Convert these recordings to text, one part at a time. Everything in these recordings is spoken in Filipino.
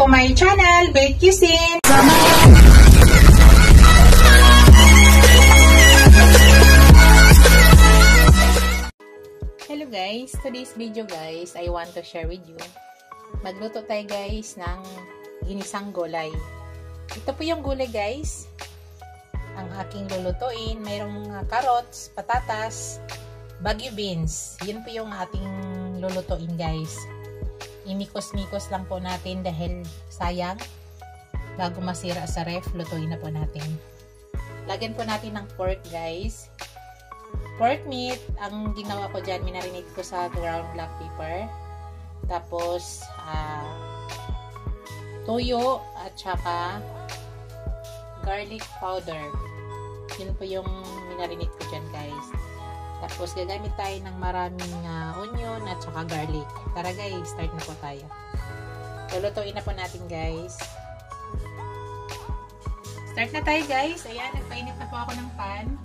to my channel, Bake Cuisine! Hello guys! Today's video guys, I want to share with you. Magluto tayo guys ng ginisang gulay. Ito po yung gulay guys. Ang aking lulutuin, mayroong carrots, patatas, bagyo beans. Yun po yung ating lulutuin guys. Imikos-mikos lang po natin dahil sayang. Bago masira sa ref, lutuin na po natin. Lagyan po natin ng pork guys. Pork meat, ang ginawa ko dyan, minarinate ko sa ground black pepper. Tapos, toyo at saka garlic powder. Yun po yung minarinate ko dyan guys. Tapos, gagamit tayo ng maraming onion at saka garlic. Tara guys, start na po tayo. Lulutuin na po natin guys. Start na tayo guys. Ayan, nagpainit na po ako ng pan.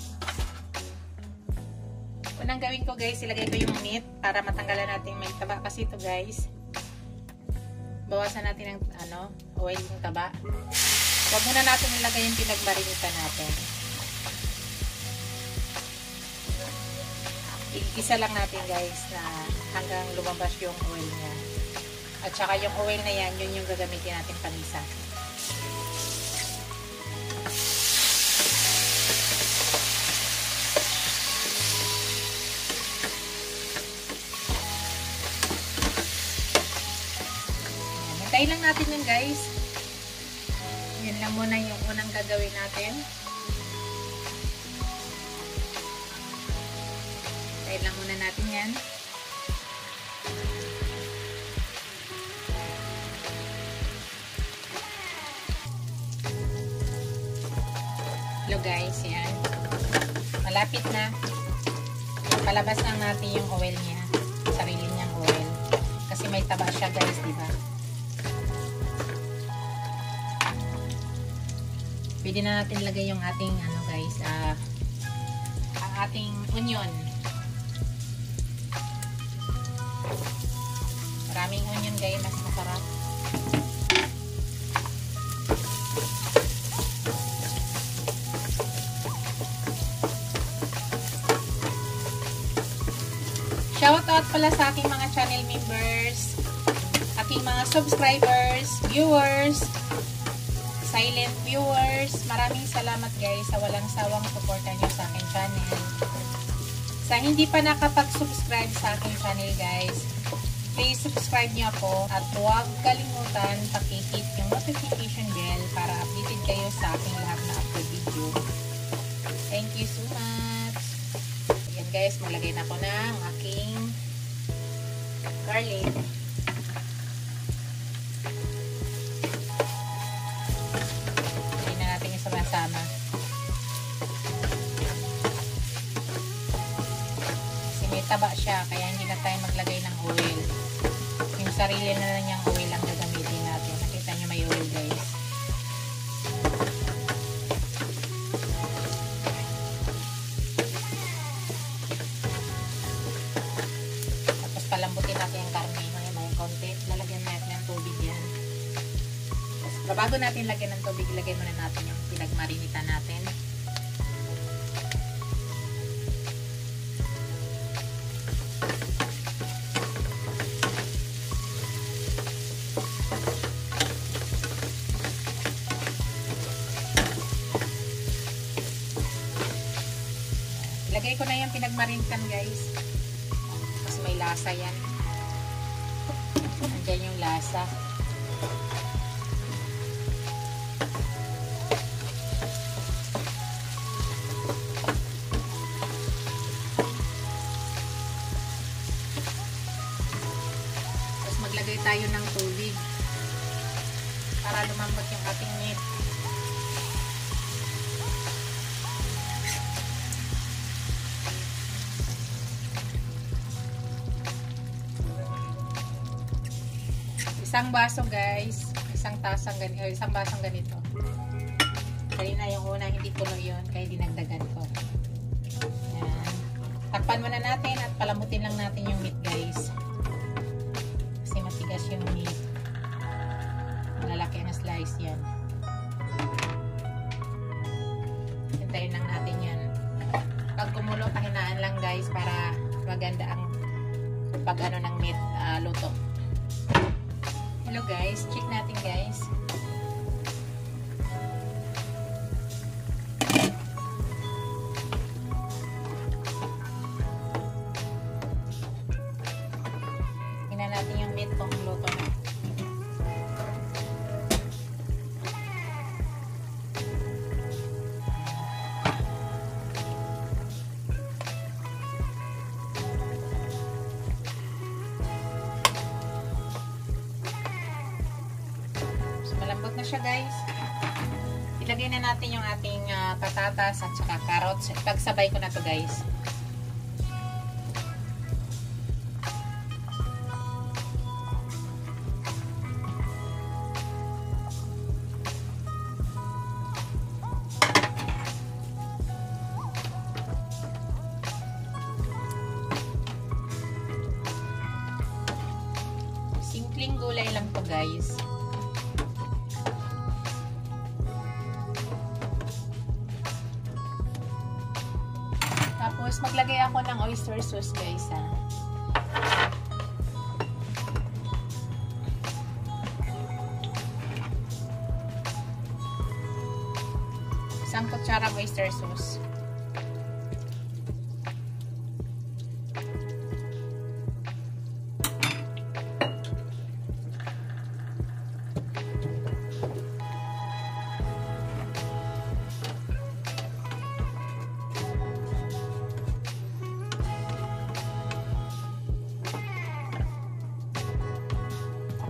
Unang gawin ko guys, ilagay ko yung meat para matanggalan natin may taba. Kasi ito guys, bawasan natin ng oil yung taba. Huwag muna natin ilagay yung pinagmarinitan natin. Igisa lang natin guys na hanggang lumabas yung oil niya. At saka yung oil na yan, yun yung gagamitin natin panisa. Hintayin lang natin yun guys. Yan lang muna yung unang gagawin natin. Hintayin lang muna natin yan. Hello guys, yan. Malapit na. Palabas lang natin yung oil niya. Sarili niyang oil. Kasi may taba siya guys, diba? Pwede na natin lagay yung ating guys, ang ating onion. Maraming onion guys, mas masarap. Shoutout pala sa aking mga channel members, aking mga subscribers, viewers, silent viewers. Maraming salamat guys sa walang sawang suporta nyo sa aking channel. Sa hindi pa nakapag-subscribe sa aking channel guys, please subscribe nyo ako at huwag kalimutan paki-hit yung notification bell para updated kayo sa aking lahat na upload video. Thank you so much. Ayan guys, maglagay na ako ng aking garlic. Sama. Kasi may taba siya, kaya hindi na tayo maglagay ng oil. Yung sarili na lang niyang oil ang gagamitin natin. Nakita niyo may oil guys. Tapos palambutin natin yung karne. May konti. Lalagyan natin ng tubig yan. Bago natin lagyan ng tubig, ilagay muna natin yung pinagmarinitan natin. Ilagay ko na yung pinagmarinitan guys. Kasi may lasa yan. Nandiyan yung lasa. Maglagay tayo ng tubig para lumambot yung ating meat. Isang baso guys, isang basong ganito. Kanina yung una hindi puno yun, kaya dinagdagan ko. Yan. Takpan muna natin at palamutin lang natin yung meat guys. Kasi matigas yung meat. Malalaki ang slice yan. Hintayin lang natin yan. Pag kumulo, pahinaan lang guys para maganda ang pag ano ng meat luto. Hello guys, check natin guys. Tingnan natin yung meat kung luto na. Malambot na siya guys. Ilagay na natin yung ating patatas at saka carrots. Pagsabay ko na to guys. Simpleng gulay lang to guys. Tapos, maglagay ako ng oyster sauce, guys, ha. Isang kutsara oyster sauce.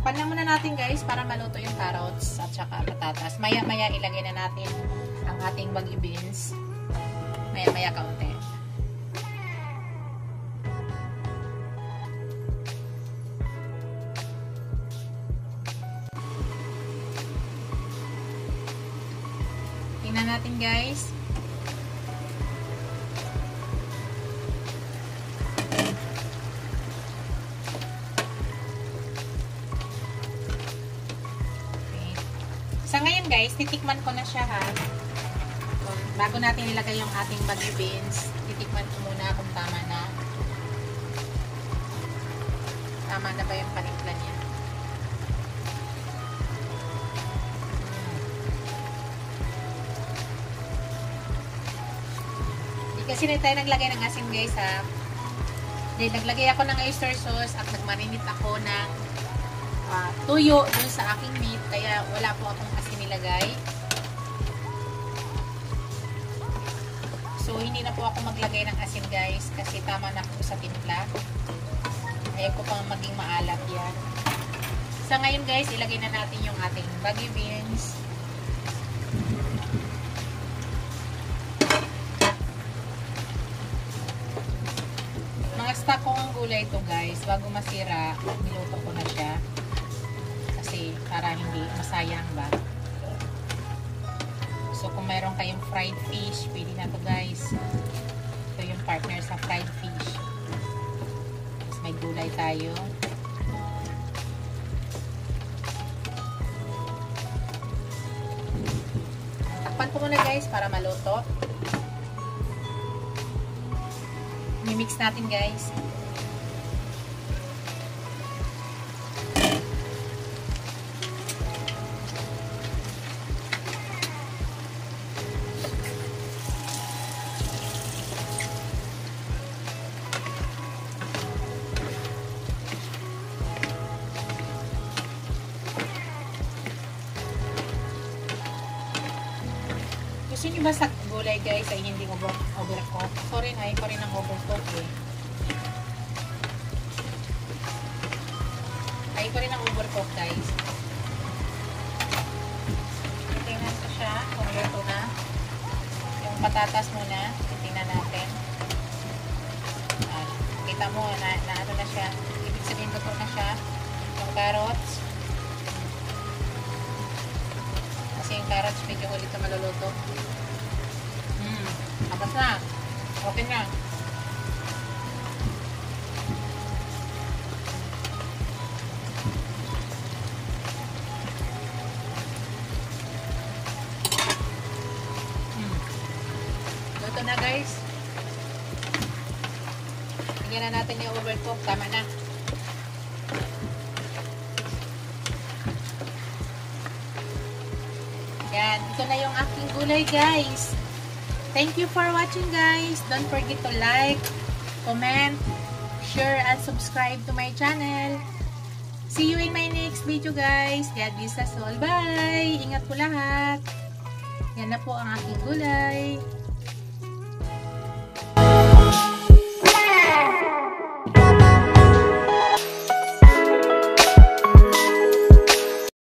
Takpan lang muna natin guys para maluto yung carrots at saka patatas. Maya-maya ilagay na natin ang ating baggy beans. Maya-maya kaunti. Tingnan natin guys. Sa ngayon guys, titikman ko na siya ha. Bago natin ilagay yung ating baggy beans, titikman ko muna kung tama na. Tama na ba yung panimpla niya? Hindi kasi na tayo naglagay ng asin guys ha. Naglagay ako ng oyster sauce at nagmarinate ako ng tuyo dun sa aking meat, kaya wala po akong asin nilagay. So, hindi na po ako maglagay ng asin guys, kasi tama na po sa timpla. Ayaw ko pang maging maalat yan. Sa ngayon guys, ilagay na natin yung ating baggy beans. Mga stock ko ang gulay ito guys, bago masira, niluto ko na siya. Para hindi masayang ba. So, kung mayroon kayong fried fish, pwede na to guys. Ito yung partner sa fried fish. Tapos may gulay tayo. Takpan ko muna guys para maluto. I-mix natin guys. Gusto nyo ba sa gulay guys ay hindi overcook? Ako rin ay ko rin ang overcook eh. Ay ko rin ang overcook guys. Tingnan ko siya kung luto na. Yung patatas muna, tingnan natin. Kita mo na ano na siya. Ibig sabihin luto na siya. Yung carrots. Kasi yung carrots medyo ulit na maluluto. Tapos na. Okay na. na natin yung overcook. Tama na. Yan. Ito na yung aking gulay, guys. Thank you for watching, guys. Don't forget to like, comment, share, and subscribe to my channel. See you in my next video, guys. God bless us all. Bye! Ingat po lahat. Yan na po ang aking gulay.